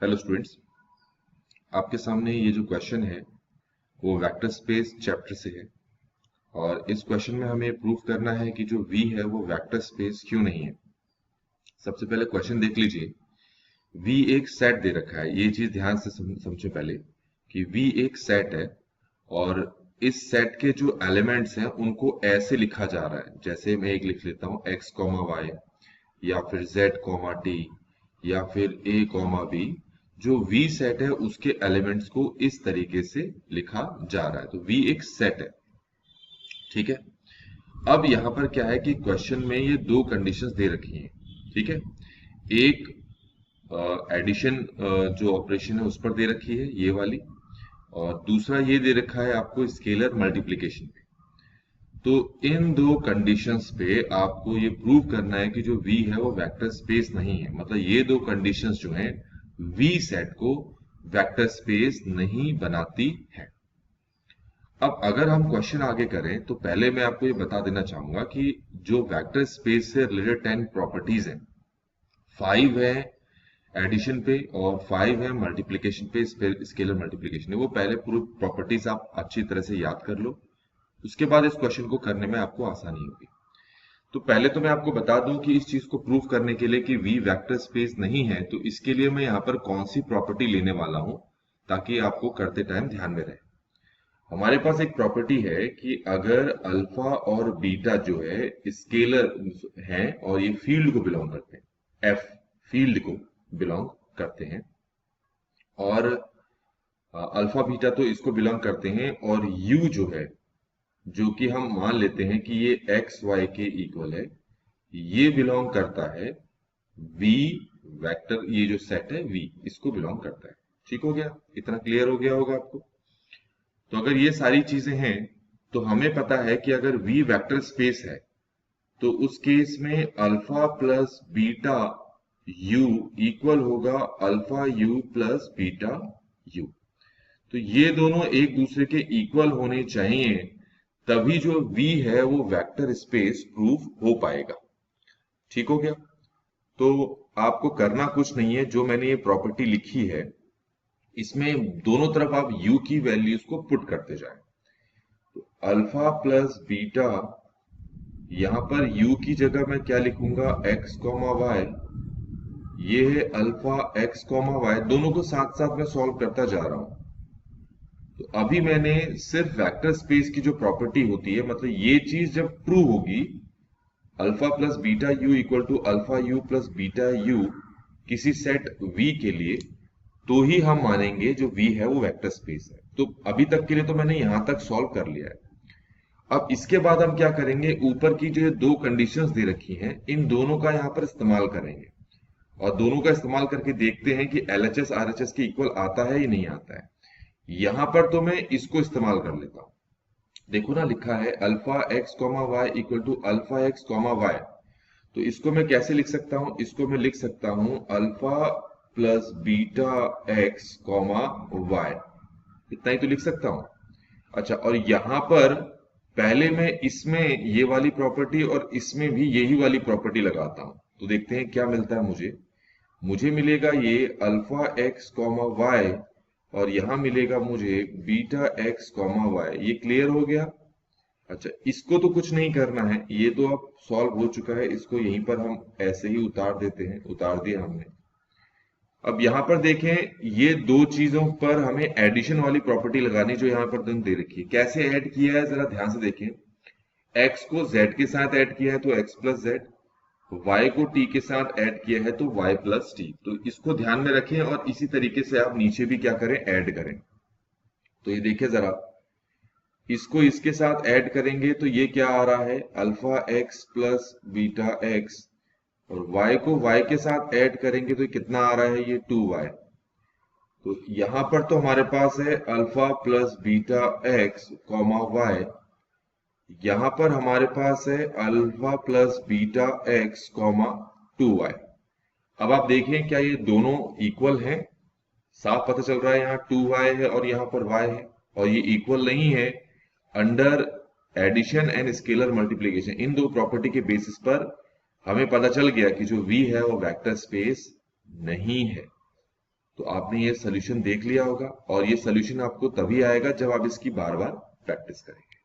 Hello students, आपके सामने ये जो क्वेश्चन है वो वेक्टर स्पेस चैप्टर से है। और इस क्वेश्चन में हमें प्रूव करना है कि जो V है वो वेक्टर स्पेस क्यों नहीं है। सबसे पहले क्वेश्चन देख लीजिए। V एक सेट दे रखा है, ये चीज ध्यान से समझे पहले कि V एक सेट है और इस सेट के जो एलिमेंट्स हैं उनको ऐसे लिखा जा रहा है। जैसे मैं एक लिख लेता हूँ x, y या फिर z, t या फिर a, b। जो V सेट है उसके एलिमेंट्स को इस तरीके से लिखा जा रहा है, तो V एक सेट है। ठीक है। अब यहां पर क्या है कि क्वेश्चन में ये दो कंडीशंस दे रखी हैं। ठीक है। एक एडिशन जो ऑपरेशन है उस पर दे रखी है ये वाली, और दूसरा ये दे रखा है आपको स्केलर मल्टीप्लिकेशन पे। तो इन दो कंडीशंस पे आपको ये प्रूव करना है कि जो V है वो वेक्टर स्पेस नहीं है। मतलब ये दो कंडीशंस जो हैं V सेट को वेक्टर स्पेस नहीं बनाती है। अब अगर हम क्वेश्चन आगे करें तो पहले मैं आपको ये बता देना चाहूंगा कि जो वेक्टर स्पेस से रिलेटेड 10 प्रॉपर्टीज हैं, 5 है एडिशन पे और 5 है मल्टीप्लिकेशन पे, स्केलर मल्टीप्लिकेशन है। वो पहले पूरी प्रॉपर्टीज आप अच्छी तरह से याद कर लो, उसके बाद इस क्वेश्चन को करने में आपको आसानी होगी। तो पहले तो मैं आपको बता दूं कि इस चीज को प्रूव करने के लिए कि V वेक्टर स्पेस नहीं है, तो इसके लिए मैं यहाँ पर कौन सी प्रॉपर्टी लेने वाला हूं ताकि आपको करते टाइम ध्यान में रहे। हमारे पास एक प्रॉपर्टी है कि अगर अल्फा और बीटा जो है स्केलर हैं और ये फील्ड को बिलोंग करते हैं, एफ फील्ड को बिलोंग करते हैं, और अल्फा बीटा तो इसको बिलोंग करते हैं, और यू जो है जो कि हम मान लेते हैं कि ये एक्स वाई के इक्वल है, ये बिलोंग करता है वी वेक्टर, ये जो सेट है वी इसको बिलोंग करता है। ठीक हो गया? इतना क्लियर हो गया होगा आपको। तो अगर ये सारी चीजें हैं तो हमें पता है कि अगर V वेक्टर स्पेस है तो उस केस में alpha plus beta u equal होगा alpha u plus beta u. तो ये दोनों एक दूसरे के इक्वल होने चाहिए, तभी जो V है वो वेक्टर स्पेस प्रूफ हो पाएगा। ठीक हो गया? तो आपको करना कुछ नहीं है, जो मैंने ये प्रॉपर्टी लिखी है इसमें दोनों तरफ आप u की वैल्यूज को पुट करते जाएं। अल्फा प्लस बीटा, यहां पर u की जगह मैं क्या लिखूंगा, x y। ये है अल्फा x y, दोनों को साथ साथ में सॉल्व करता जा रहा हूं। तो अभी मैंने सिर्फ वेक्टर स्पेस की जो प्रॉपर्टी होती है, मतलब ये चीज जब ट्रू होगी, alpha plus beta u equal to alpha u plus beta u किसी सेट V के लिए, तो ही हम मानेंगे जो V है वो वेक्टर स्पेस है। तो अभी तक के लिए तो मैंने यहां तक सॉल्व कर लिया है। अब इसके बाद हम क्या करेंगे, ऊपर की जो दो कंडीशंस दे रखी हैं इन दोनों का यहां पर इस्तेमाल करेंगे, और दोनों का इस्तेमाल करके देखते हैं कि LHS RHS के इक्वल आता है या नहीं आता है। यहां पर तो मैं इसको इस्तेमाल कर लेता हूं। देखो ना, लिखा है alpha x comma y equal to alpha x comma y. तो इसको मैं कैसे लिख सकता हूं, इसको मैं लिख सकता हूं alpha plus beta x comma y. इतना ही तो लिख सकता हूं। अच्छा, और यहां पर पहले मैं इसमें ये वाली प्रॉपर्टी और इसमें भी यही वाली प्रॉपर्टी लगाता हूं, तो देखते हैं क्या मिलता है मुझे। मुझे मिलेगा ये अल्फा एक्स कॉमा वाई, और यहां मिलेगा मुझे बीटा एक्स कॉमा वाई। ये क्लियर हो गया? अच्छा, इसको तो कुछ नहीं करना है, ये तो अब सॉल्व हो चुका है, इसको यहीं पर हम ऐसे ही उतार देते हैं, उतार दिया हमने। अब यहां पर देखें, ये दो चीजों पर हमें एडिशन वाली प्रॉपर्टी लगानी, जो यहां पर दे रखी है। कैसे ऐड किया है जरा ध्यान से देखें। x को z के साथ ऐड किया है तो x प्लस जेड, y को t के साथ ऐड किया है तो y प्लस टी। तो इसको ध्यान में रखें, और इसी तरीके से आप नीचे भी क्या करें, ऐड करें। तो ये देखिए जरा, इसको इसके साथ ऐड करेंगे तो ये क्या आ रहा है, alpha x plus beta x, और y को y के साथ ऐड करेंगे तो कितना आ रहा है, ये 2y। तो यहां पर तो हमारे पास है alpha plus beta x comma y, यहां पर हमारे पास है alpha plus beta x comma 2y। अब आप देखें क्या ये दोनों इक्वल हैं? साफ पता चल रहा है, यहाँ 2y है और यहाँ पर y है, और ये इक्वल नहीं है। Under addition and scalar multiplication, इन दो प्रॉपर्टी के बेसिस पर हमें पता चल गया कि जो V है वो वेक्टर स्पेस नहीं है। तो आपने ये सोल्यूशन देख लिया होगा और ये सोल्यूशन आपको तभी आएगा जब आप इसकी बार बार प्रैक्टिस करेंगे।